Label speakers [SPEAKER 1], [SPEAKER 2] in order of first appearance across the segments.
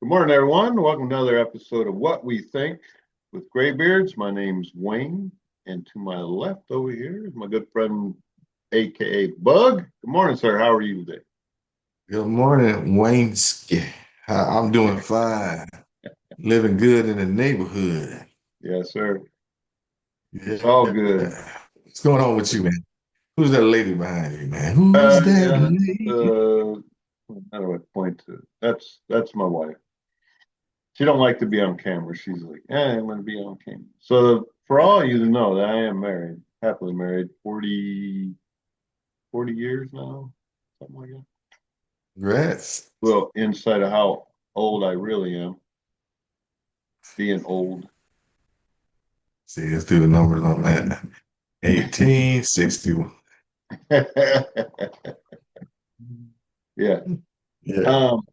[SPEAKER 1] Good morning, everyone. Welcome to another episode of What We Think with Greybeardz. My name's Wayne, and to my left over here is my good friend, aka Bug. Good morning, sir. How are you today?
[SPEAKER 2] Good morning, Wayne. I'm doing fine. Living good in the neighborhood.
[SPEAKER 1] Yes, sir. It's
[SPEAKER 2] Yeah.
[SPEAKER 1] all good.
[SPEAKER 2] What's going on with you, man? Who's that lady behind you, man? Who's that
[SPEAKER 1] Yeah,
[SPEAKER 2] lady?
[SPEAKER 1] how do I point to? That's my wife. She don't like to be on camera. She's like, I'm going to be on camera. So for all of you to know that I am married, happily married, 40 years now, something like that.
[SPEAKER 2] Congrats.
[SPEAKER 1] Well, inside of how old I really am, being old.
[SPEAKER 2] See, let's do the numbers on that. 1861.
[SPEAKER 1] Yeah.
[SPEAKER 2] Yeah.
[SPEAKER 1] Um,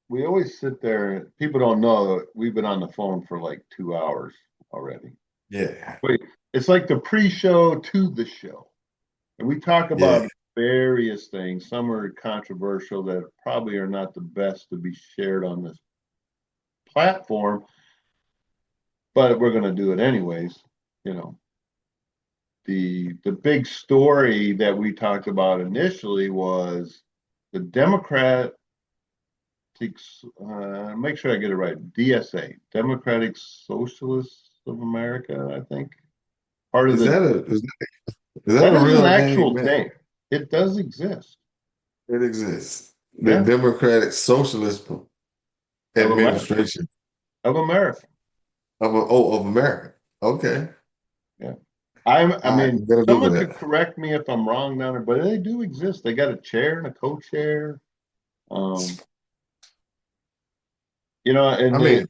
[SPEAKER 1] we always sit there. People don't know that we've been on the phone for like 2 hours already.
[SPEAKER 2] Yeah.
[SPEAKER 1] Wait, it's like the pre-show to the show. And we talk
[SPEAKER 2] Yeah.
[SPEAKER 1] about various things. Some are controversial that probably are not the best to be shared on this platform, but we're going to do it anyways. You know, the big story that we talked about initially was the Democratic, make sure I get it right, DSA, Democratic Socialists of America, I think. Part of
[SPEAKER 2] Is
[SPEAKER 1] the
[SPEAKER 2] that is that
[SPEAKER 1] That
[SPEAKER 2] a
[SPEAKER 1] is an
[SPEAKER 2] real name,
[SPEAKER 1] actual
[SPEAKER 2] man?
[SPEAKER 1] thing. It does exist.
[SPEAKER 2] It exists. The
[SPEAKER 1] Yeah,
[SPEAKER 2] Democratic Socialist
[SPEAKER 1] of America,
[SPEAKER 2] Administration
[SPEAKER 1] of America.
[SPEAKER 2] of America. Okay.
[SPEAKER 1] Yeah. I
[SPEAKER 2] I'm
[SPEAKER 1] mean,
[SPEAKER 2] gonna Google
[SPEAKER 1] someone could
[SPEAKER 2] that.
[SPEAKER 1] correct me if I'm wrong down there, but they do exist. They got a chair and a co-chair. Um,
[SPEAKER 2] I
[SPEAKER 1] and
[SPEAKER 2] mean,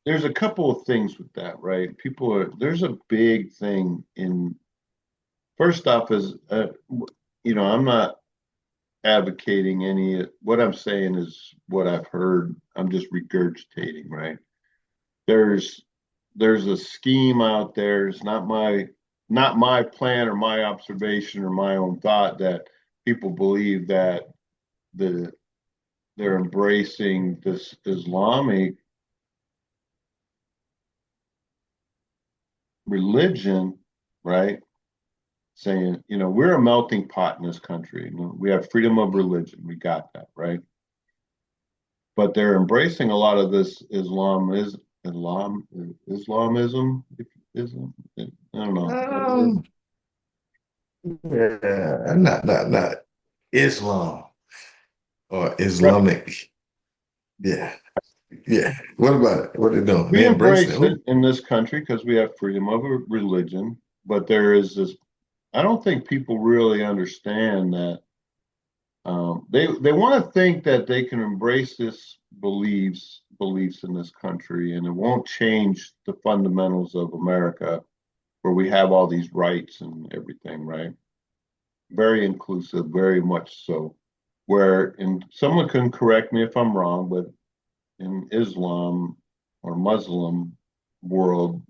[SPEAKER 1] there's a couple of things with that, right? There's a big thing in, first off, I'm not advocating what I'm saying is what I've heard. I'm just regurgitating, right? There's, there's a scheme out there. It's not my plan or my observation or my own thought that people believe that the they're embracing this Islamic religion, right? Saying, we're a melting pot in this country. We have freedom of religion. We got that, right? But they're embracing a lot of this Islamism. Ism, I don't know.
[SPEAKER 2] um, yeah, not Islam or Islamic. Yeah, yeah. What about it? What are they doing?
[SPEAKER 1] We
[SPEAKER 2] They embracing it.
[SPEAKER 1] embrace it
[SPEAKER 2] Who?
[SPEAKER 1] in this country because we have freedom of religion, but there is this. I don't think people really understand that. They want to think that they can embrace this beliefs in this country, and it won't change the fundamentals of America, where we have all these rights and everything, right? Very inclusive, very much so. Where, and someone can correct me if I'm wrong, but in Islam or Muslim world,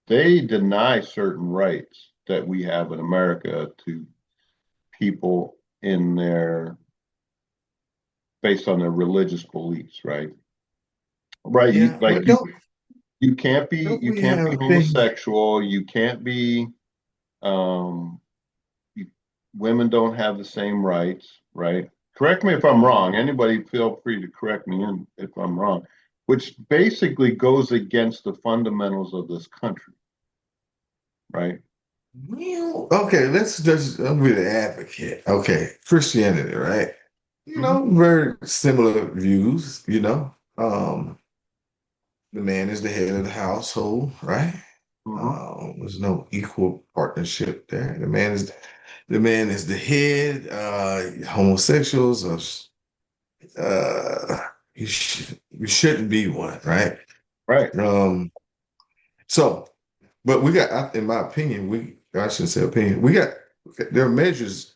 [SPEAKER 1] they deny certain rights that we have in America to people in their based on their religious beliefs, right? Right. You
[SPEAKER 2] Yeah,
[SPEAKER 1] like
[SPEAKER 2] but
[SPEAKER 1] you
[SPEAKER 2] don't
[SPEAKER 1] you can't be
[SPEAKER 2] don't
[SPEAKER 1] you
[SPEAKER 2] we
[SPEAKER 1] can't be
[SPEAKER 2] have things?
[SPEAKER 1] homosexual. You can't be um you, women don't have the same rights, right? Correct me if I'm wrong. Anybody feel free to correct me if I'm wrong, which basically goes against the fundamentals of this country, right?
[SPEAKER 2] Well, okay, let's just I'll be the advocate. Okay, Christianity, right?
[SPEAKER 1] Mm-hmm.
[SPEAKER 2] Very similar views. The man is the head of the household, right?
[SPEAKER 1] Mm-hmm.
[SPEAKER 2] There's no equal partnership there. The man is the head. Homosexuals are you shouldn't be one, right?
[SPEAKER 1] Right.
[SPEAKER 2] Um, so, but we got, in my opinion, I shouldn't say opinion, there are measures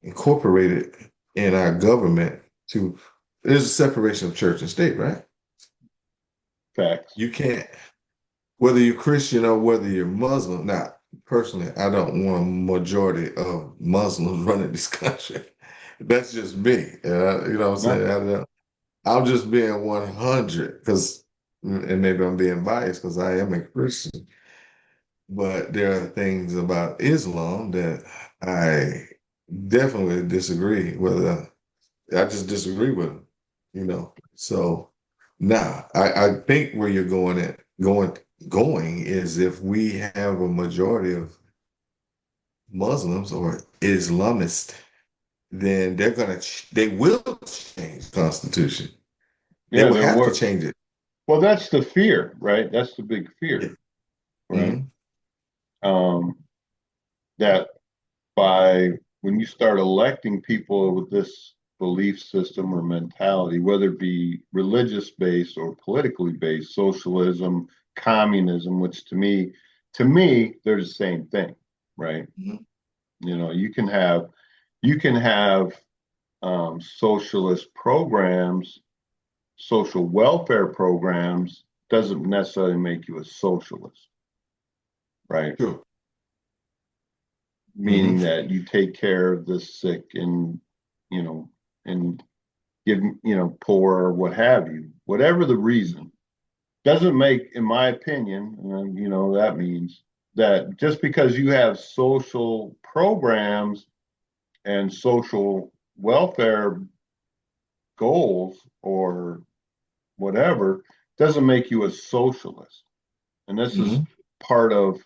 [SPEAKER 2] incorporated in our government to, there's a separation of church and state, right?
[SPEAKER 1] Facts.
[SPEAKER 2] You can't, whether you're Christian or whether you're Muslim. Now, personally, I don't want a majority of Muslims running this country, That's just me. You know what I'm
[SPEAKER 1] No,
[SPEAKER 2] saying? I'm just being 100 because, and maybe I'm being biased because I am a Christian, but there are things about Islam that I definitely disagree with. I just disagree with them, you know. So now I think where you're going is if we have a majority of Muslims or Islamists, then they will change the Constitution. They
[SPEAKER 1] yeah,
[SPEAKER 2] will
[SPEAKER 1] there
[SPEAKER 2] have to
[SPEAKER 1] were.
[SPEAKER 2] change it.
[SPEAKER 1] Well, that's the fear, right? That's the big
[SPEAKER 2] Yeah.
[SPEAKER 1] fear, right?
[SPEAKER 2] Mhm.
[SPEAKER 1] Um, that by when you start electing people with this belief system or mentality, whether it be religious based or politically based, socialism, communism, which to me, they're the same thing, right?
[SPEAKER 2] Mhm.
[SPEAKER 1] You know, you can have socialist programs, social welfare programs doesn't necessarily make you a socialist, right?
[SPEAKER 2] Sure.
[SPEAKER 1] Meaning
[SPEAKER 2] Hmm.
[SPEAKER 1] that you take care of the sick and you know and give poor or what have you, whatever the reason, doesn't make, in my opinion, and that means that just because you have social programs and social welfare goals or whatever doesn't make you a socialist. And this is
[SPEAKER 2] Hmm.
[SPEAKER 1] part of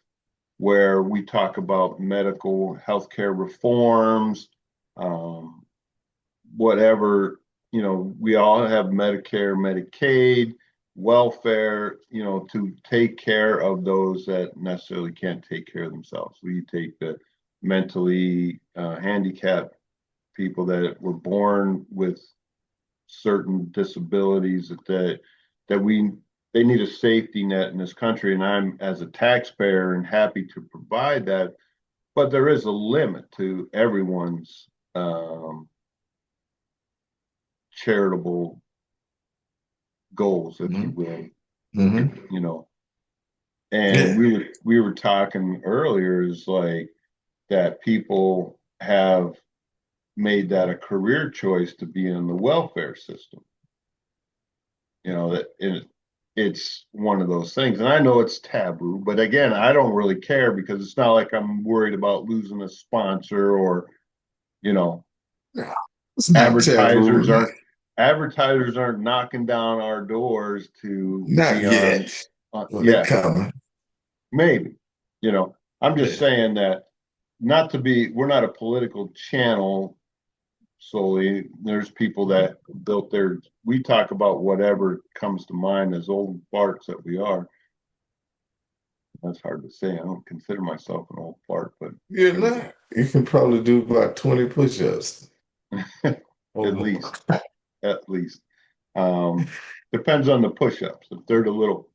[SPEAKER 1] where we talk about medical healthcare reforms, um, whatever, we all have Medicare, Medicaid, welfare, to take care of those that necessarily can't take care of themselves. We take the mentally handicapped people that were born with certain disabilities that we they need a safety net in this country, and I'm as a taxpayer and happy to provide that, but there is a limit to everyone's charitable goals, if you
[SPEAKER 2] Hmm.
[SPEAKER 1] will.
[SPEAKER 2] Hmm.
[SPEAKER 1] you know and
[SPEAKER 2] Yeah.
[SPEAKER 1] we were talking earlier is like that people have made that a career choice to be in the welfare system. That it's one of those things, and I know it's taboo, but again, I don't really care because it's not like I'm worried about losing a sponsor or you know
[SPEAKER 2] No, it's not
[SPEAKER 1] advertisers
[SPEAKER 2] taboo.
[SPEAKER 1] aren't advertisers aren't knocking down our doors to
[SPEAKER 2] Not
[SPEAKER 1] be on.
[SPEAKER 2] yet. Well, they
[SPEAKER 1] Yeah,
[SPEAKER 2] coming.
[SPEAKER 1] maybe. I'm just
[SPEAKER 2] Yeah.
[SPEAKER 1] saying that, not to be, we're not a political channel solely. There's people that built we talk about whatever comes to mind as old farts that we are. That's hard to say. I don't consider myself an old fart, but
[SPEAKER 2] You're
[SPEAKER 1] there we go.
[SPEAKER 2] not. You can probably do about 20 push-ups or
[SPEAKER 1] At
[SPEAKER 2] more.
[SPEAKER 1] least, at least. Um, Depends on the push-ups. If they're the little,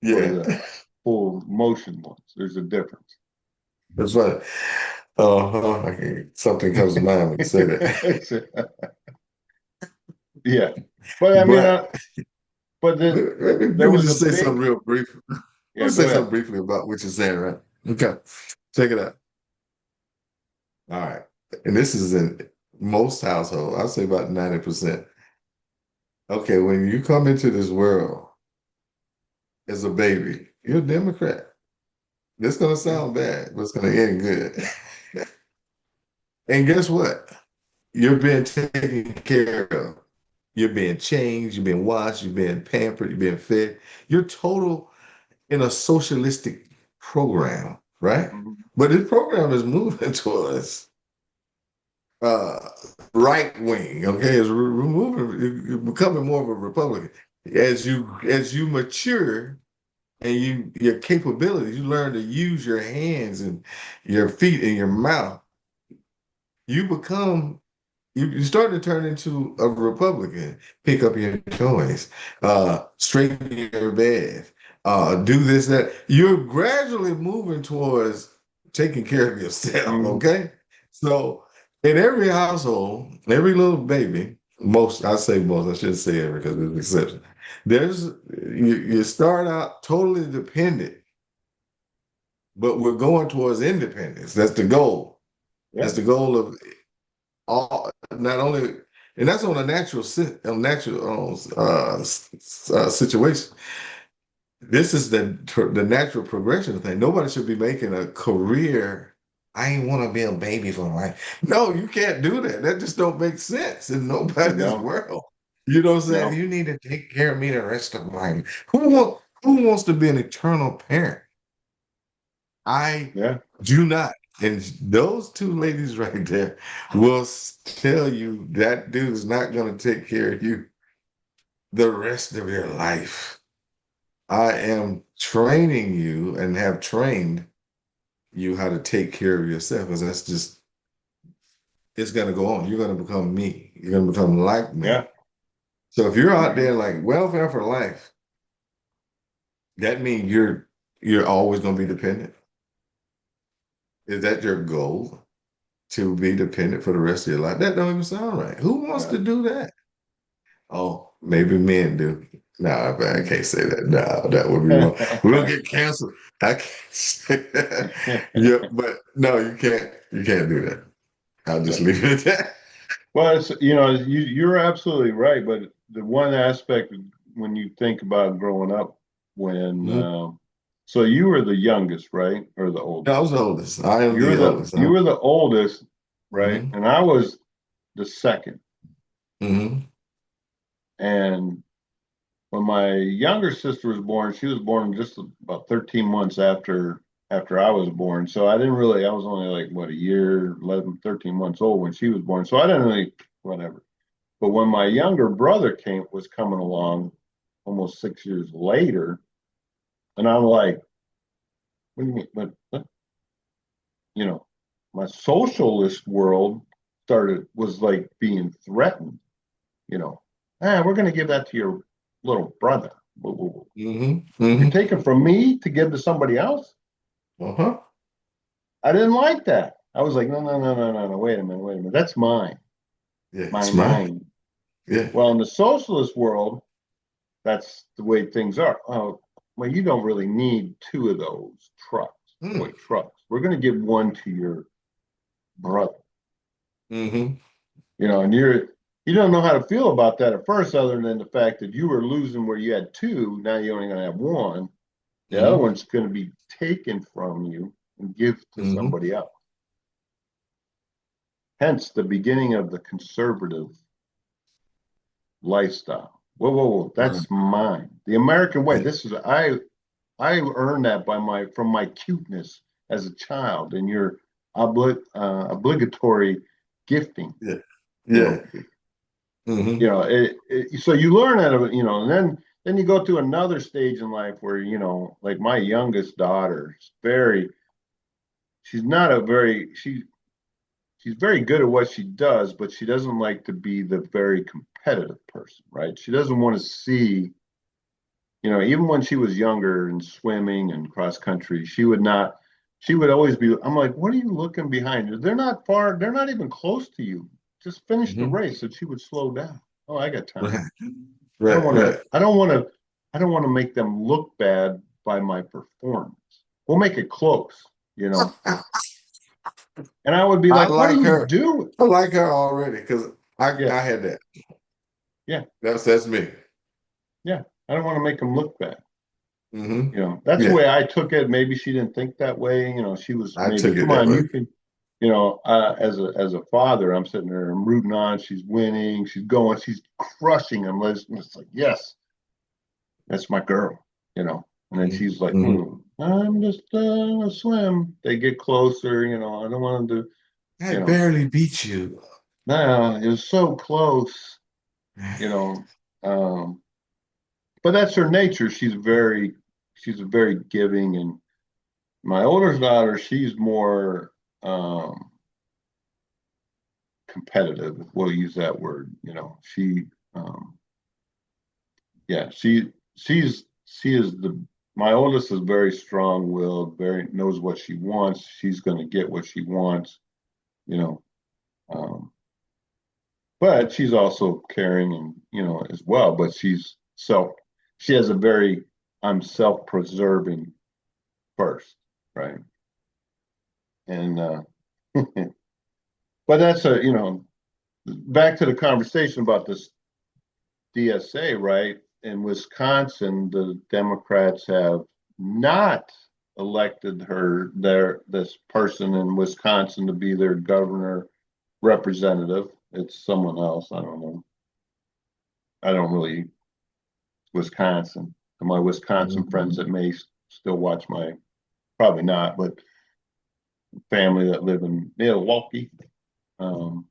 [SPEAKER 1] what are
[SPEAKER 2] Yeah.
[SPEAKER 1] the full motion ones, there's a difference.
[SPEAKER 2] That's right. Okay. Something comes to mind when you say that.
[SPEAKER 1] Yeah, but I mean,
[SPEAKER 2] But
[SPEAKER 1] but
[SPEAKER 2] let
[SPEAKER 1] there
[SPEAKER 2] me
[SPEAKER 1] was a
[SPEAKER 2] just say something
[SPEAKER 1] big.
[SPEAKER 2] real brief.
[SPEAKER 1] Yeah,
[SPEAKER 2] Let's
[SPEAKER 1] go
[SPEAKER 2] say something
[SPEAKER 1] ahead.
[SPEAKER 2] briefly about what you're saying, right? Okay. Check it out. All right. And this is in most households. I'll say about 90%. Okay, when you come into this world as a baby, you're a Democrat. This is gonna
[SPEAKER 1] Yeah.
[SPEAKER 2] sound bad, but it's gonna end good. And guess what? You're being taken care of. You're being changed, you're being washed, you're being pampered, you're being fed. You're total in a socialistic program, right?
[SPEAKER 1] Mhm.
[SPEAKER 2] But this program is moving towards uh, right wing. Okay, it's removing, you're becoming more of a Republican as you mature and your capabilities. You learn to use your hands and your feet and your mouth. You become you start to turn into a Republican. Pick up your toys, straighten your bed, do this, that. You're gradually moving towards taking care of yourself,
[SPEAKER 1] Mhm.
[SPEAKER 2] okay? So in every household, every little baby, most, I say most, I shouldn't say every because there's exceptions. You start out totally dependent, but we're going towards independence. That's the goal.
[SPEAKER 1] Yeah.
[SPEAKER 2] That's the goal of all not only, and that's on a natural situation. This is the natural progression thing. Nobody should be making a career. I ain't want to be a baby for life. No, you can't do that. That just don't make sense in nobody's
[SPEAKER 1] No,
[SPEAKER 2] world. You know what I'm saying?
[SPEAKER 1] no,
[SPEAKER 2] You need to take care of me the rest of my life. Who wants to be an eternal parent? I
[SPEAKER 1] yeah,
[SPEAKER 2] do not. And those two ladies right there will tell you that dude is not going to take care of you the rest of your life. I am training you and have trained you how to take care of yourself because that's just, it's going to go on. You're going to become me. You're going to become like
[SPEAKER 1] yeah,
[SPEAKER 2] me. So if you're out
[SPEAKER 1] hmm,
[SPEAKER 2] there like welfare for life, that means you're always going to be dependent. Is that your goal? To be dependent for the rest of your life? That don't even sound right. Who wants
[SPEAKER 1] yeah.
[SPEAKER 2] to do that? Oh, maybe men do. No, I can't say that. No, that would be wrong. We'll get canceled. I can't say that. Yeah, but no, you can't. You can't do that. I'll just
[SPEAKER 1] Yeah.
[SPEAKER 2] leave it at that.
[SPEAKER 1] Well, it's, you're absolutely right, but the one aspect when you think about growing up, when
[SPEAKER 2] Mhm.
[SPEAKER 1] so you were the youngest, right, or the
[SPEAKER 2] No, I
[SPEAKER 1] oldest?
[SPEAKER 2] was the oldest. I am
[SPEAKER 1] You're
[SPEAKER 2] the
[SPEAKER 1] the
[SPEAKER 2] oldest.
[SPEAKER 1] you
[SPEAKER 2] Huh?
[SPEAKER 1] were the oldest, right,
[SPEAKER 2] Hmm.
[SPEAKER 1] and I was the second.
[SPEAKER 2] Hmm.
[SPEAKER 1] And when my younger sister was born, she was born just about 13 months after I was born. So I didn't really, I was only like what, a year, 11, 13 months old when she was born. So I didn't really, whatever. But when my younger brother was coming along almost 6 years later, and I'm like, what do you mean? What? You know, my socialist world was like being threatened, you know. We're going to give that to your little brother. Whoa, whoa, whoa.
[SPEAKER 2] Hmm.
[SPEAKER 1] You're
[SPEAKER 2] Hmm.
[SPEAKER 1] taking from me to give to somebody else?
[SPEAKER 2] Uh-huh.
[SPEAKER 1] I didn't like that. I was like, no, no, no, no, no, no. Wait a minute, wait a minute. That's mine,
[SPEAKER 2] Yeah, it's
[SPEAKER 1] mine,
[SPEAKER 2] mine.
[SPEAKER 1] mine.
[SPEAKER 2] Yeah.
[SPEAKER 1] Well, in the socialist world, that's the way things are. Oh, well, you don't really need two of those trucks,
[SPEAKER 2] Mm.
[SPEAKER 1] toy trucks. We're going to give one to your brother,
[SPEAKER 2] Hmm.
[SPEAKER 1] and you don't know how to feel about that at first, other than the fact that you were losing where you had two. Now you're only going to have one. The other
[SPEAKER 2] Hmm.
[SPEAKER 1] one's going to be taken from you and give to
[SPEAKER 2] Hmm.
[SPEAKER 1] somebody else. Hence the beginning of the conservative lifestyle. Whoa, whoa, whoa!
[SPEAKER 2] Right.
[SPEAKER 1] That's mine. The American way.
[SPEAKER 2] Yeah.
[SPEAKER 1] This is I earned that from my cuteness as a child, and your obligatory gifting.
[SPEAKER 2] Yeah.
[SPEAKER 1] You
[SPEAKER 2] Yeah.
[SPEAKER 1] know,
[SPEAKER 2] Hmm.
[SPEAKER 1] so you learn out of it, and then you go to another stage in life where like my youngest daughter is she's not a very she's very good at what she does, but she doesn't like to be the very competitive person, right? She doesn't want to see, even when she was younger and swimming and cross country, she would always be, I'm like, what are you looking behind you? They're not far, they're not even close to you. Just finish the
[SPEAKER 2] Hmm.
[SPEAKER 1] race. And she would slow down. Oh, I got time.
[SPEAKER 2] Right. Right. Right.
[SPEAKER 1] I don't want to make them look bad by my performance. We'll make it close. And I would be
[SPEAKER 2] I
[SPEAKER 1] like, what are
[SPEAKER 2] like
[SPEAKER 1] you
[SPEAKER 2] her.
[SPEAKER 1] doing?
[SPEAKER 2] I like her already because
[SPEAKER 1] Yeah,
[SPEAKER 2] I had that.
[SPEAKER 1] yeah,
[SPEAKER 2] That's me.
[SPEAKER 1] yeah. I don't want to make them look bad.
[SPEAKER 2] Hmm.
[SPEAKER 1] That's the
[SPEAKER 2] Yeah,
[SPEAKER 1] way I took it. Maybe she didn't think that way. She was
[SPEAKER 2] I
[SPEAKER 1] maybe,
[SPEAKER 2] took it
[SPEAKER 1] come
[SPEAKER 2] that
[SPEAKER 1] on,
[SPEAKER 2] way.
[SPEAKER 1] you can, as a father, I'm sitting there, I'm rooting on. She's winning. She's going. She's crushing him. It's like, yes, that's my girl. And then she's like,
[SPEAKER 2] Hmm.
[SPEAKER 1] I'm just a swim. They get closer. I don't want them to.
[SPEAKER 2] I
[SPEAKER 1] You know,
[SPEAKER 2] barely beat you.
[SPEAKER 1] no, it was so close. You know, um, but that's her nature. She's very giving. And my older daughter, she's more competitive. We'll use that word. Um, yeah, she is my oldest is very strong-willed, very knows what she wants. She's going to get what she wants. You know, um, but she's also caring and as well. But she has a very I'm self-preserving first, right? And but that's a back to the conversation about this DSA, right? In Wisconsin, the Democrats have not elected this person in Wisconsin to be their governor representative. It's someone else. I don't know. I don't really Wisconsin. To my Wisconsin friends that may still watch my, probably not, but family that live in Milwaukee. Um,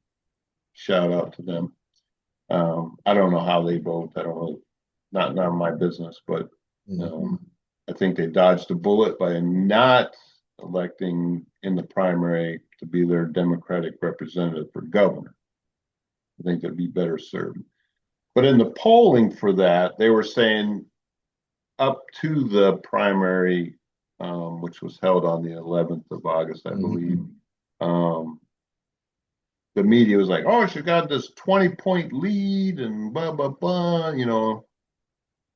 [SPEAKER 1] Shout out to them. I don't know how they vote. I don't really, not my business, but I think they dodged a bullet by not electing in the primary to be their Democratic representative for governor. I think they'd be better served. But in the polling for that, they were saying up to the primary, which was held on the 11th of August, I believe. The media was like, "Oh, she got this 20-point lead and blah blah blah,"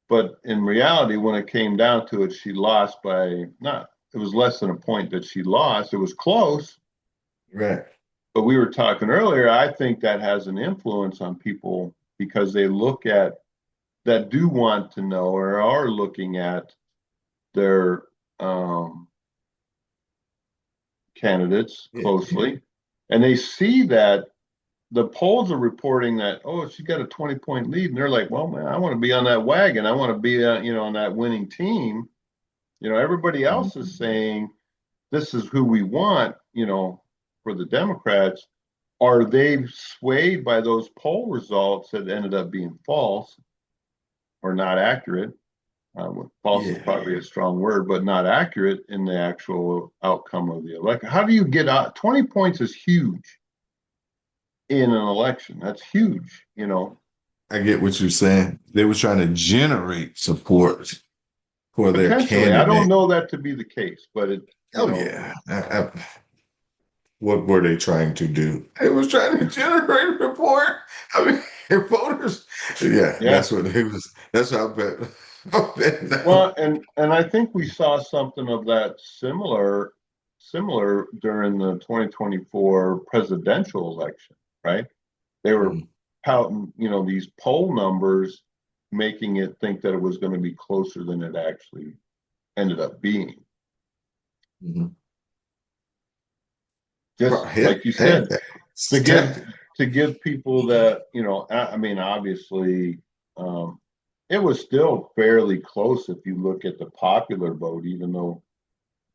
[SPEAKER 1] But in reality, when it came down to it, she lost by not. It was less than a point that she lost. It was close,
[SPEAKER 2] Right.
[SPEAKER 1] but we were talking earlier. I think that has an influence on people because they look at that do want to know or are looking at their candidates closely, and they see that the polls are reporting that, oh, she got a 20-point lead, and they're like, well, man, I want to be on that wagon. I want to be on that winning team. Everybody else is saying this is who we want, for the Democrats. Are they swayed by those poll results that ended up being false or not accurate? False is probably a strong word, but not accurate in the actual outcome of the election. How do you get out? 20 points is huge in an election. That's huge,
[SPEAKER 2] I get what you're saying. They were trying to generate support for their
[SPEAKER 1] Potentially. I don't
[SPEAKER 2] candidate.
[SPEAKER 1] know that to be the case, but
[SPEAKER 2] Yeah. What were they trying to do? They was trying to generate support. I mean, voters. Yeah,
[SPEAKER 1] yeah.
[SPEAKER 2] that's what it was. That's how I bet. I bet now.
[SPEAKER 1] Well, and I think we saw something of that similar during the 2024 presidential election, right? They were pouting, these poll numbers, making it think that it was going to be closer than it actually ended up being. Just like you said, to give people that, I mean, obviously, it was still fairly close if you look at the popular vote, even though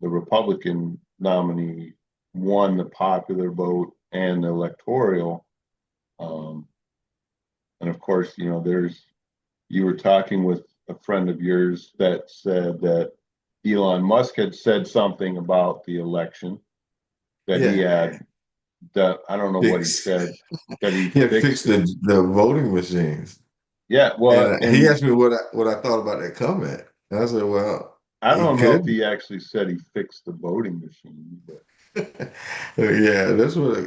[SPEAKER 1] the Republican nominee won the popular vote and the electoral. And of course, you were talking with a friend of yours that said that Elon Musk had said something about the election that he had. That I don't know what he said. That he
[SPEAKER 2] fixed the voting machines.
[SPEAKER 1] Yeah, well,
[SPEAKER 2] And he asked me what I thought about that comment, and I said, "Well,
[SPEAKER 1] I
[SPEAKER 2] he
[SPEAKER 1] don't know if
[SPEAKER 2] could."
[SPEAKER 1] he actually said he fixed the voting machine, but
[SPEAKER 2] Yeah, that's what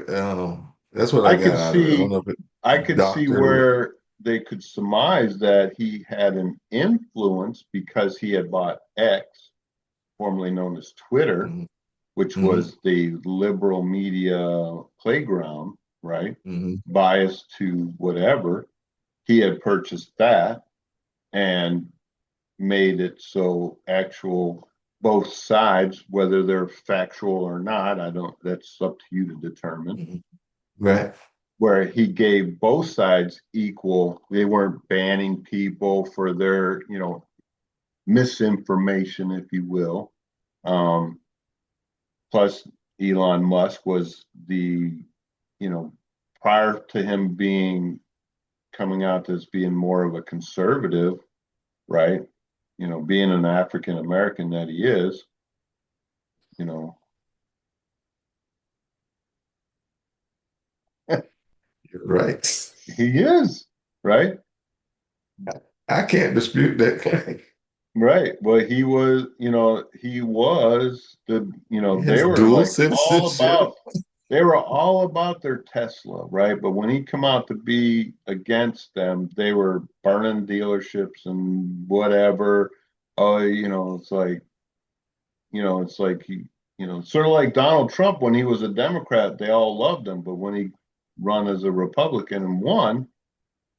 [SPEAKER 2] I got out of it. I don't know if it
[SPEAKER 1] I could see
[SPEAKER 2] doctored.
[SPEAKER 1] where they could surmise that he had an influence because he had bought X, formerly known as Twitter, which was the liberal media playground, right? Biased to whatever. He had purchased that and made it so actual both sides, whether they're factual or not, that's up to you to determine.
[SPEAKER 2] Right.
[SPEAKER 1] Where he gave both sides equal, they weren't banning people for their, misinformation, if you will. Plus, Elon Musk was prior to him coming out as being more of a conservative, right? Being an African American that he is,
[SPEAKER 2] You're right.
[SPEAKER 1] he is, right?
[SPEAKER 2] I can't dispute that claim.
[SPEAKER 1] Right. Well, he was
[SPEAKER 2] He
[SPEAKER 1] they
[SPEAKER 2] has
[SPEAKER 1] were
[SPEAKER 2] dual
[SPEAKER 1] like
[SPEAKER 2] citizenship.
[SPEAKER 1] they were all about their Tesla, right? But when he come out to be against them, they were burning dealerships and whatever. Oh, it's like he, sort of like Donald Trump when he was a Democrat, they all loved him, but when he run as a Republican and won,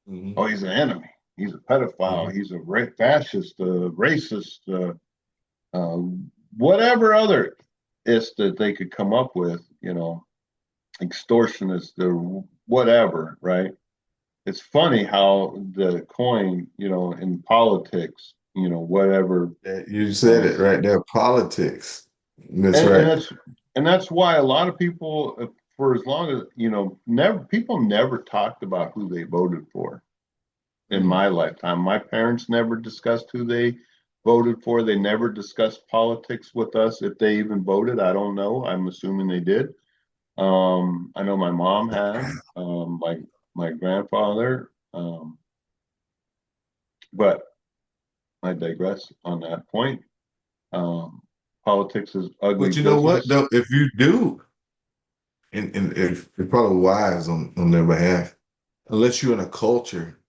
[SPEAKER 2] Hmm.
[SPEAKER 1] oh, he's an enemy. He's a pedophile.
[SPEAKER 2] Hmm.
[SPEAKER 1] He's a fascist, racist, whatever other is that they could come up with, extortionist or whatever, right? It's funny how the coin, in politics, whatever.
[SPEAKER 2] You said it
[SPEAKER 1] Um,
[SPEAKER 2] right there, politics. That's
[SPEAKER 1] and, and
[SPEAKER 2] right.
[SPEAKER 1] that's and that's why a lot of people, for as long as never people never talked about who they voted for in
[SPEAKER 2] Mm.
[SPEAKER 1] my lifetime. My parents never discussed who they voted for. They never discussed politics with us. If they even voted, I don't know. I'm assuming they did. I know my mom had, my grandfather, but I digress on that point. Um, Politics is ugly
[SPEAKER 2] But you know what,
[SPEAKER 1] business.
[SPEAKER 2] though, if you do, and if it's probably wise on their behalf, unless you're in a culture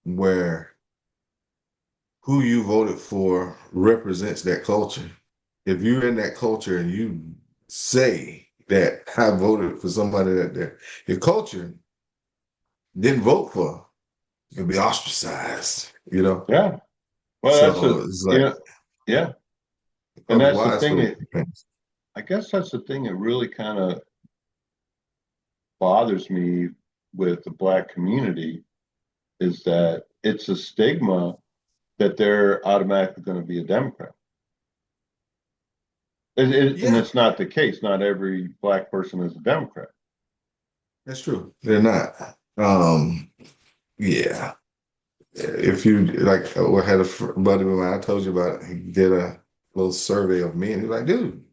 [SPEAKER 2] where who you voted for represents that culture. If you're in that culture and you say that I voted for somebody that your culture didn't vote for, you'll be ostracized, you know?
[SPEAKER 1] Yeah. Well, that's
[SPEAKER 2] So
[SPEAKER 1] a
[SPEAKER 2] it's
[SPEAKER 1] you
[SPEAKER 2] like,
[SPEAKER 1] know, yeah, and
[SPEAKER 2] probably
[SPEAKER 1] that's the
[SPEAKER 2] wise for
[SPEAKER 1] thing.
[SPEAKER 2] the parents.
[SPEAKER 1] I guess that's the thing that really kind of bothers me with the Black community is that it's a stigma that they're automatically going to be a Democrat. And
[SPEAKER 2] Yeah,
[SPEAKER 1] it's not the case. Not every Black person is a Democrat.
[SPEAKER 2] that's true. They're not. Yeah. If you like, I had a buddy of mine, I told you about it. He did a little survey of me, and he's like, dude,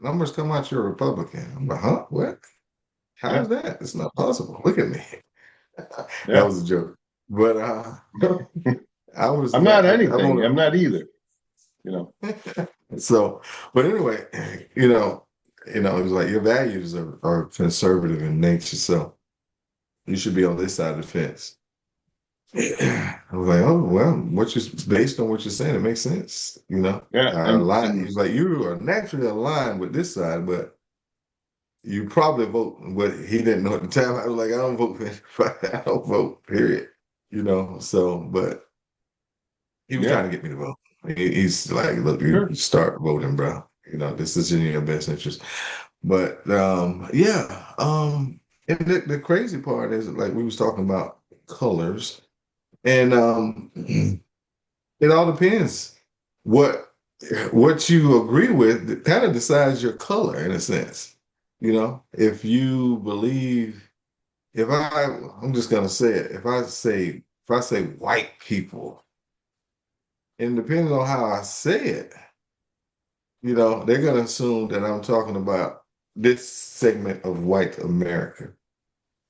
[SPEAKER 2] numbers come out you're a Republican. I'm like, huh? What? How
[SPEAKER 1] Yeah,
[SPEAKER 2] is that? It's not possible. Look at me. That
[SPEAKER 1] yeah.
[SPEAKER 2] was a joke. But I was
[SPEAKER 1] I'm
[SPEAKER 2] like,
[SPEAKER 1] not
[SPEAKER 2] I
[SPEAKER 1] anything.
[SPEAKER 2] want
[SPEAKER 1] I'm not either. You know.
[SPEAKER 2] to. So, but anyway, it was like your values are conservative in nature, so you should be on this side of the fence. I was like, oh well, based on what you're saying, it makes sense.
[SPEAKER 1] Yeah,
[SPEAKER 2] I
[SPEAKER 1] and
[SPEAKER 2] align.
[SPEAKER 1] and
[SPEAKER 2] He's like, you are naturally aligned with this side, but you probably vote. But he didn't know at the time. I was like, I don't vote for I don't vote. Period. So but he was
[SPEAKER 1] yeah,
[SPEAKER 2] trying to get me to vote. He's like, look, you
[SPEAKER 1] sure.
[SPEAKER 2] start voting, bro. This is in your best interest. But yeah. And the crazy part is like we was talking about colors. And it all depends what what you agree with. It kind of decides your color in a sense. If you believe, I'm just gonna say it. If I say white people, and depending on how I say it, they're gonna assume that I'm talking about this segment of white America.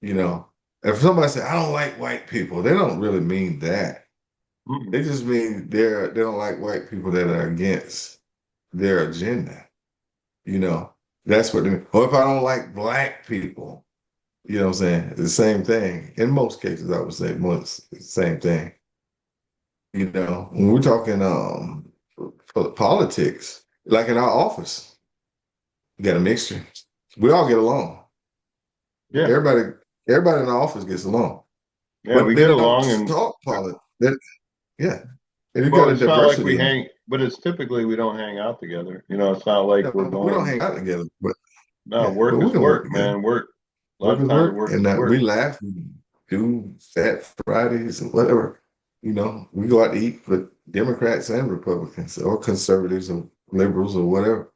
[SPEAKER 2] You know, if somebody say I don't like white people, they don't really mean that.
[SPEAKER 1] Mm-mm.
[SPEAKER 2] They just mean they don't like white people that are against their agenda. You know, that's what they mean. Or if I don't like black people, you know what I'm saying? It's the same thing. In most cases, I would say most same thing. When we're talking politics, like in our office, we got a mixture. We all get along.
[SPEAKER 1] Yeah,
[SPEAKER 2] Everybody, everybody in the office gets along,
[SPEAKER 1] yeah.
[SPEAKER 2] but
[SPEAKER 1] We
[SPEAKER 2] they
[SPEAKER 1] get
[SPEAKER 2] don't
[SPEAKER 1] along, and
[SPEAKER 2] talk politics. Yeah, and you
[SPEAKER 1] well,
[SPEAKER 2] got a
[SPEAKER 1] it's not like
[SPEAKER 2] diversity
[SPEAKER 1] we
[SPEAKER 2] in
[SPEAKER 1] hang, but it's typically we don't hang out together. It's not like
[SPEAKER 2] it.
[SPEAKER 1] we're
[SPEAKER 2] We don't
[SPEAKER 1] going.
[SPEAKER 2] hang out together, but
[SPEAKER 1] No,
[SPEAKER 2] yeah, but
[SPEAKER 1] work
[SPEAKER 2] we
[SPEAKER 1] is
[SPEAKER 2] can work
[SPEAKER 1] work,
[SPEAKER 2] together.
[SPEAKER 1] man. Work. A lot
[SPEAKER 2] Work
[SPEAKER 1] of
[SPEAKER 2] is
[SPEAKER 1] times,
[SPEAKER 2] work,
[SPEAKER 1] work
[SPEAKER 2] and
[SPEAKER 1] is
[SPEAKER 2] we
[SPEAKER 1] work.
[SPEAKER 2] laugh, we do Fat Fridays and whatever. We go out to eat with Democrats and Republicans, or conservatives, or liberals, or whatever.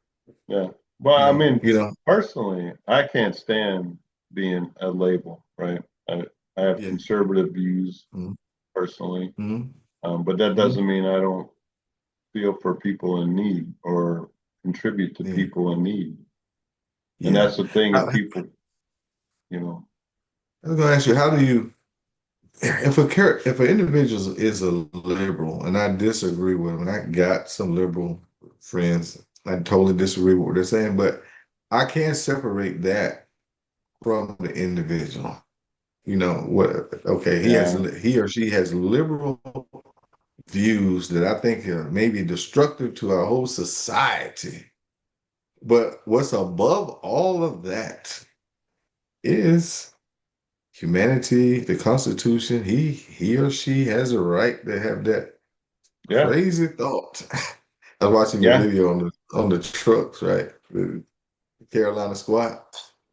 [SPEAKER 1] Yeah. Well,
[SPEAKER 2] You
[SPEAKER 1] I
[SPEAKER 2] know,
[SPEAKER 1] mean,
[SPEAKER 2] you know.
[SPEAKER 1] personally, I can't stand being a label, right? I have
[SPEAKER 2] Yeah.
[SPEAKER 1] conservative views
[SPEAKER 2] Mm-hmm.
[SPEAKER 1] personally,
[SPEAKER 2] Mm-hmm.
[SPEAKER 1] but that
[SPEAKER 2] Mm-hmm.
[SPEAKER 1] doesn't mean I don't feel for people in need or contribute to
[SPEAKER 2] Yeah.
[SPEAKER 1] people in need. And
[SPEAKER 2] Yeah.
[SPEAKER 1] that's the thing,
[SPEAKER 2] I,
[SPEAKER 1] if people, you know,
[SPEAKER 2] I was going to ask you, how do you, if an individual is a liberal, and I disagree with them, and I got some liberal friends, I totally disagree with what they're saying, but I can't separate that from the individual. What? Okay,
[SPEAKER 1] yeah,
[SPEAKER 2] he or she has liberal views that I think are maybe destructive to our whole society. But what's above all of that is humanity, the Constitution, he or she has a right to have that
[SPEAKER 1] Yeah.
[SPEAKER 2] crazy thought. I was watching the
[SPEAKER 1] Yeah.
[SPEAKER 2] video on the trucks, right? The Carolina squad.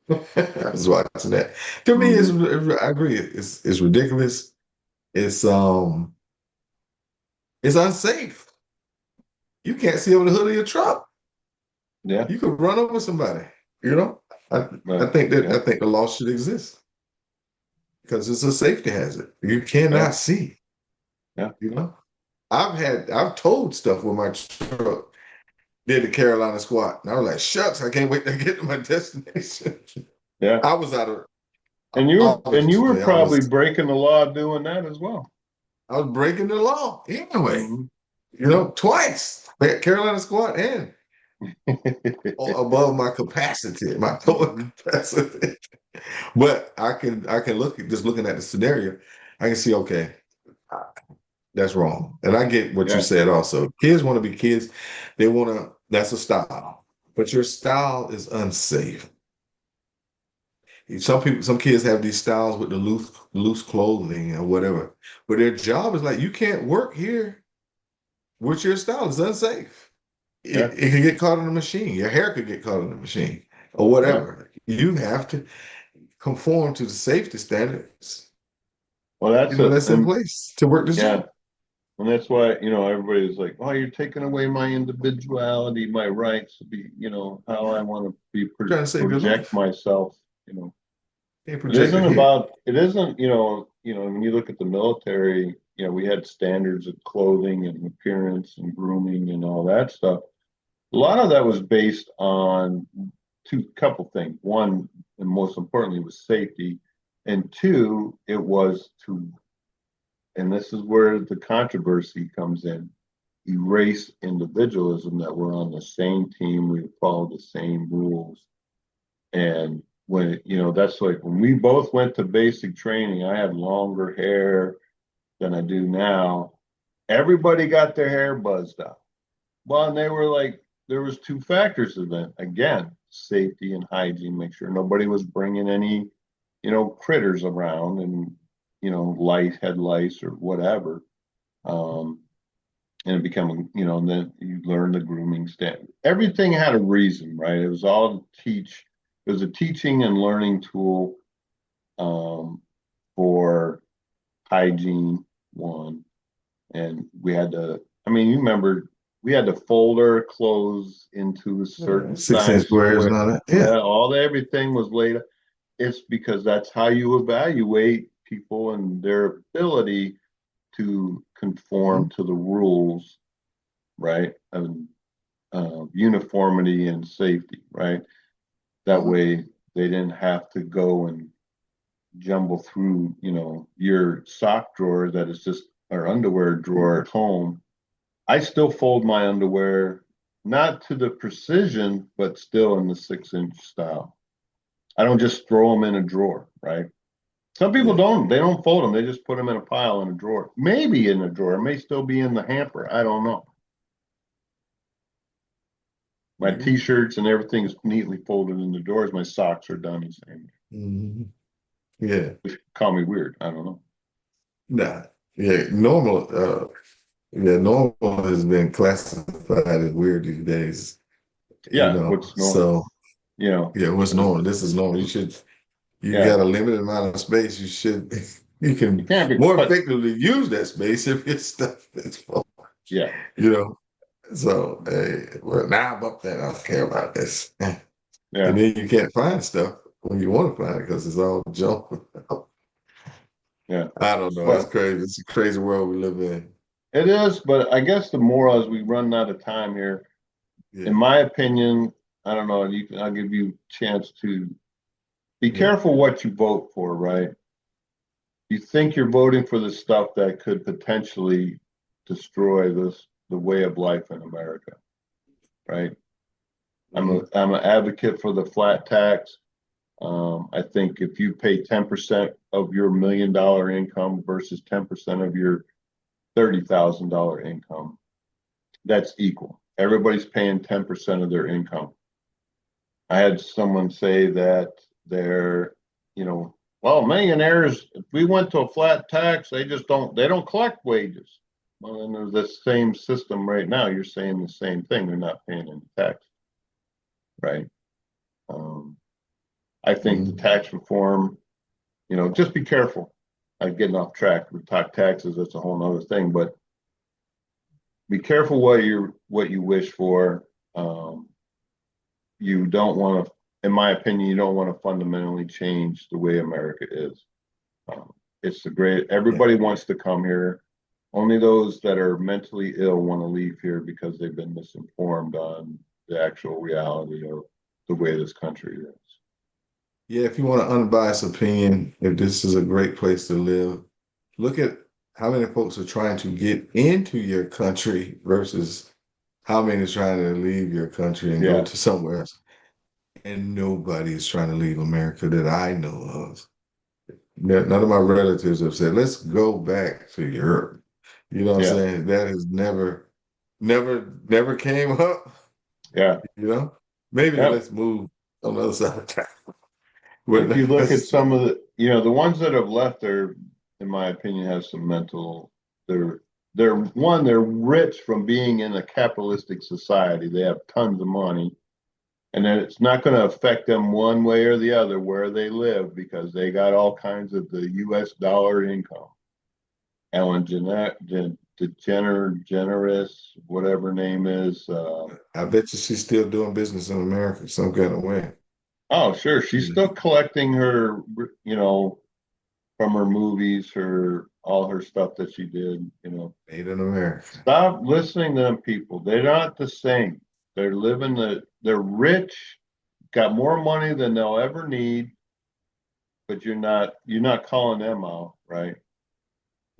[SPEAKER 2] I was watching that. To me,
[SPEAKER 1] Hmm.
[SPEAKER 2] I agree. It's ridiculous. It's it's unsafe. You can't see over the hood of your truck.
[SPEAKER 1] Yeah.
[SPEAKER 2] You could run over somebody. You know, I
[SPEAKER 1] Right.
[SPEAKER 2] I
[SPEAKER 1] Yeah.
[SPEAKER 2] think the law should exist because it's a safety hazard. You
[SPEAKER 1] Yeah.
[SPEAKER 2] cannot see.
[SPEAKER 1] Yeah.
[SPEAKER 2] You know, I've told stuff with my truck. Did the Carolina squat, and I was like, "Shucks, I can't wait to get to my destination."
[SPEAKER 1] Yeah.
[SPEAKER 2] I was out of
[SPEAKER 1] And you were
[SPEAKER 2] obviously
[SPEAKER 1] probably breaking the law doing that as well.
[SPEAKER 2] I was breaking the law anyway.
[SPEAKER 1] Hmm.
[SPEAKER 2] You know, twice at Carolina squat and above my capacity, my total
[SPEAKER 1] Hmm.
[SPEAKER 2] capacity. But I can look at just looking at the scenario, I can see okay, that's wrong. And I get what you
[SPEAKER 1] Yeah.
[SPEAKER 2] said also. Kids want to be kids. They want to, that's a style. But your style is unsafe. Some kids have these styles with the loose clothing or whatever. But their job is like, you can't work here with your style. It's unsafe.
[SPEAKER 1] Yeah.
[SPEAKER 2] It can get caught in the machine. Your hair could get caught in the machine or
[SPEAKER 1] Yeah.
[SPEAKER 2] whatever. You have to conform to the safety standards,
[SPEAKER 1] Well, that's it.
[SPEAKER 2] that's in
[SPEAKER 1] And
[SPEAKER 2] place to work this
[SPEAKER 1] yeah.
[SPEAKER 2] job.
[SPEAKER 1] And that's why, everybody's like, oh, you're taking away my individuality, my rights to be, how I want to be
[SPEAKER 2] Trying to save your
[SPEAKER 1] project
[SPEAKER 2] life.
[SPEAKER 1] myself, you know.
[SPEAKER 2] Can't
[SPEAKER 1] It
[SPEAKER 2] project a
[SPEAKER 1] isn't
[SPEAKER 2] hit.
[SPEAKER 1] about, it isn't, when you look at the military, we had standards of clothing and appearance and grooming and all that stuff. A lot of that was based on couple things. One, and most importantly, was safety. And two, it was to, and this is where the controversy comes in, erase individualism, that we're on the same team, we follow the same rules. And when, that's like when we both went to basic training, I had longer hair than I do now. Everybody got their hair buzzed out. Well, and they were like, there was two factors to that. Again, safety and hygiene, make sure nobody was bringing any, critters around and, lice, head lice or whatever. Um, and it becoming, and then you learn the grooming standard. Everything had a reason, right? It was all to teach. It was a teaching and learning tool um, for hygiene, one. And we had to, I mean, you remember we had to fold our clothes into a
[SPEAKER 2] Yeah.
[SPEAKER 1] certain
[SPEAKER 2] 6 inch
[SPEAKER 1] size
[SPEAKER 2] squares
[SPEAKER 1] square.
[SPEAKER 2] and all that. Yeah.
[SPEAKER 1] Yeah, all everything was laid. It's because that's how you evaluate people and their ability to conform
[SPEAKER 2] Mhm.
[SPEAKER 1] to the rules, right? Uniformity and safety, right? That
[SPEAKER 2] Mhm.
[SPEAKER 1] way they didn't have to go and jumble through, your sock drawer that is just our underwear drawer at home. I still fold my underwear, not to the precision, but still in the 6 inch style. I don't just throw them in a drawer, right? Some people
[SPEAKER 2] Yeah.
[SPEAKER 1] don't. They don't fold them. They just put them in a pile in a drawer. Maybe in a drawer. It may still be in the hamper. I don't know. My
[SPEAKER 2] Mhm.
[SPEAKER 1] t-shirts and everything is neatly folded in the drawers. My socks are done the same.
[SPEAKER 2] Mhm. Yeah.
[SPEAKER 1] Call me weird. I don't know.
[SPEAKER 2] Nah. Yeah. Normal has been classified as weird these days,
[SPEAKER 1] Yeah, what's normal?
[SPEAKER 2] So
[SPEAKER 1] You know,
[SPEAKER 2] yeah, what's
[SPEAKER 1] it's,
[SPEAKER 2] normal? This is normal. You
[SPEAKER 1] yeah.
[SPEAKER 2] got a limited amount of space. You
[SPEAKER 1] You
[SPEAKER 2] can
[SPEAKER 1] can't be,
[SPEAKER 2] more
[SPEAKER 1] but
[SPEAKER 2] effectively use that space if your stuff is full,
[SPEAKER 1] yeah,
[SPEAKER 2] you know. So, hey, well, now I'm up there. I don't care about this. And
[SPEAKER 1] yeah.
[SPEAKER 2] then you can't find stuff when you want to find it because it's all junk.
[SPEAKER 1] Yeah.
[SPEAKER 2] I don't know. It's
[SPEAKER 1] Well,
[SPEAKER 2] crazy. It's a crazy world we live in.
[SPEAKER 1] it is, but I guess the moral as we run out of time here, in
[SPEAKER 2] Yeah,
[SPEAKER 1] my opinion, I don't know, I'll give you a chance to be
[SPEAKER 2] yeah.
[SPEAKER 1] careful what you vote for, right? You think you're voting for the stuff that could potentially destroy the way of life in America, right?
[SPEAKER 2] Mhm.
[SPEAKER 1] I'm an advocate for the flat tax. I think if you pay 10% of your $1 million income versus 10% of your $30,000 income, that's equal. Everybody's paying 10% of their income. I had someone say that they're, you know, Well, millionaires, if we went to a flat tax, they don't collect wages. Well, then there's the same system right now. You're saying the same thing. They're not paying any tax, right? Um, I think the
[SPEAKER 2] Mhm.
[SPEAKER 1] tax reform, just be careful. I'm getting off track. We talk taxes, that's a whole nother thing, but be careful what you wish for. Um, you don't want to, in my opinion, you don't want to fundamentally change the way America is. Um, it's the great,
[SPEAKER 2] Yeah.
[SPEAKER 1] everybody wants to come here. Only those that are mentally ill want to leave here because they've been misinformed on the actual reality of the way this country is.
[SPEAKER 2] Yeah, if you want an unbiased opinion, if this is a great place to live, look at how many folks are trying to get into your country versus how many is trying to leave your country and go
[SPEAKER 1] Yeah,
[SPEAKER 2] to somewhere else. And nobody is trying to leave America that I know of. None of my relatives have said, let's go back to Europe. You know what I'm
[SPEAKER 1] yeah,
[SPEAKER 2] saying? That has never came up,
[SPEAKER 1] yeah.
[SPEAKER 2] you know? Maybe
[SPEAKER 1] Yep.
[SPEAKER 2] let's move on the other side of town.
[SPEAKER 1] If
[SPEAKER 2] But
[SPEAKER 1] you look at
[SPEAKER 2] that's
[SPEAKER 1] some of the ones that have left, in my opinion, have some mental. They're they're rich from being in a capitalistic society. They have tons of money, and then it's not going to affect them one way or the other where they live because they got all kinds of the U.S. dollar income. Ellen Generous, whatever her name is.
[SPEAKER 2] I bet you she's still doing business in America some kind of way.
[SPEAKER 1] Oh, sure, she's
[SPEAKER 2] Yeah.
[SPEAKER 1] still collecting her, from her movies, all her stuff that she did.
[SPEAKER 2] Made in America.
[SPEAKER 1] Stop listening to them people. They're not the same. They're rich, got more money than they'll ever need, but you're not calling them out, right?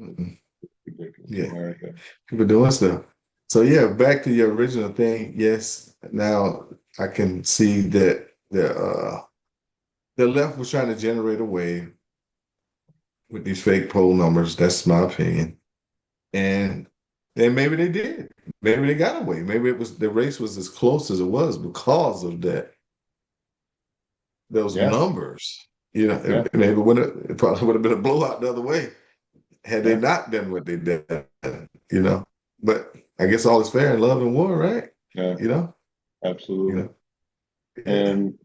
[SPEAKER 2] Mm-mm.
[SPEAKER 1] Ridiculous,
[SPEAKER 2] Yeah,
[SPEAKER 1] America.
[SPEAKER 2] people doing stuff. So yeah, back to your original thing. Yes, now I can see that the left was trying to generate a wave with these fake poll numbers. That's my opinion. And then maybe they did. Maybe they got away. Maybe it was the race was as close as it was because of those
[SPEAKER 1] Yeah,
[SPEAKER 2] numbers. You know,
[SPEAKER 1] yeah,
[SPEAKER 2] maybe it probably would have been a blowout the other way had they
[SPEAKER 1] yeah,
[SPEAKER 2] not done what they did. You know, but I guess all is fair in love and war, right?
[SPEAKER 1] yeah,
[SPEAKER 2] You know, you
[SPEAKER 1] absolutely.
[SPEAKER 2] know, yeah,
[SPEAKER 1] And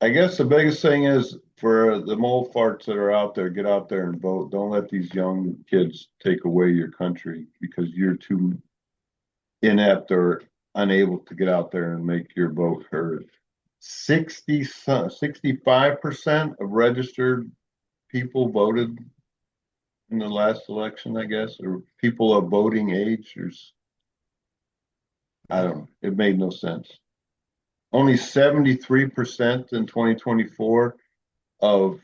[SPEAKER 1] I guess the biggest thing is for the old farts that are out there, get out there and vote. Don't let these young kids take away your country because you're too inept or unable to get out there and make your vote heard. 65% of registered people voted in the last election, I guess, or people of voting age. I don't know. It made no sense. Only 73% in 2024 of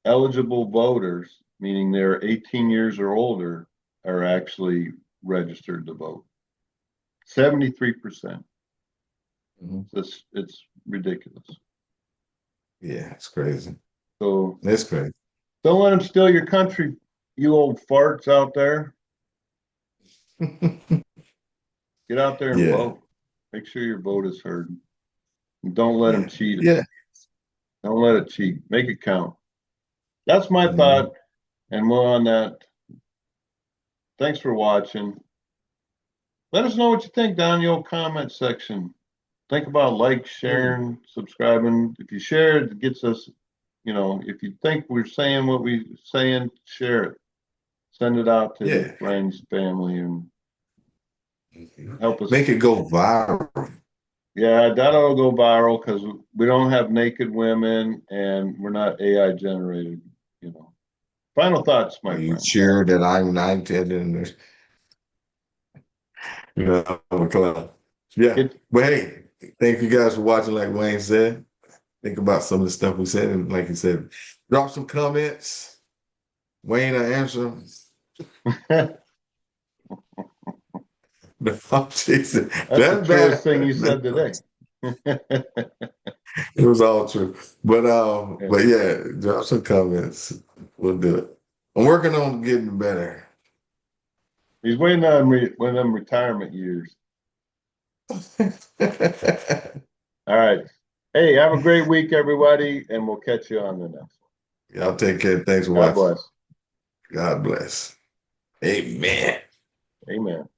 [SPEAKER 1] eligible voters, meaning they're 18 years or older, are actually registered to vote. 73%.
[SPEAKER 2] mhm.
[SPEAKER 1] It's ridiculous.
[SPEAKER 2] Yeah, it's crazy.
[SPEAKER 1] So
[SPEAKER 2] That's crazy.
[SPEAKER 1] don't let them steal your country, you old farts out there. Get out there and
[SPEAKER 2] Yeah,
[SPEAKER 1] vote. Make sure your vote is heard. And don't let them
[SPEAKER 2] yeah,
[SPEAKER 1] cheat it.
[SPEAKER 2] yeah.
[SPEAKER 1] Don't let it cheat. Make it count. That's my
[SPEAKER 2] Mhm.
[SPEAKER 1] thought. And more on that. Thanks for watching. Let us know what you think down in the old comment section. Think about like,
[SPEAKER 2] Yeah,
[SPEAKER 1] sharing, subscribing. If you share it, it gets us, if you think we're saying what we're saying, share it. Send it out to your
[SPEAKER 2] yeah.
[SPEAKER 1] friends, family, and help
[SPEAKER 2] Make
[SPEAKER 1] us.
[SPEAKER 2] it go viral.
[SPEAKER 1] Yeah, that'll go viral because we don't have naked women and we're not AI generated, you know. Final thoughts,
[SPEAKER 2] Are
[SPEAKER 1] my
[SPEAKER 2] you
[SPEAKER 1] friend.
[SPEAKER 2] sure that I'm 9, 10, and I'm a clown? Yeah.
[SPEAKER 1] It,
[SPEAKER 2] But hey, thank you guys for watching. Like Wayne said, think about some of the stuff we said, and like he said, drop some comments. Wayne, I answer them.
[SPEAKER 1] that's
[SPEAKER 2] No, Jesus.
[SPEAKER 1] the
[SPEAKER 2] That's
[SPEAKER 1] truest
[SPEAKER 2] bad.
[SPEAKER 1] thing you said today.
[SPEAKER 2] It was all true.
[SPEAKER 1] Yeah.
[SPEAKER 2] But yeah, drop some comments. We'll do it. I'm working on getting better.
[SPEAKER 1] He's waiting on one of them retirement years. All right. Hey, have a great week, everybody, and we'll catch you on the next
[SPEAKER 2] Y'all take care. Thanks for
[SPEAKER 1] one. God
[SPEAKER 2] watching.
[SPEAKER 1] bless.
[SPEAKER 2] God bless. Amen.
[SPEAKER 1] Amen.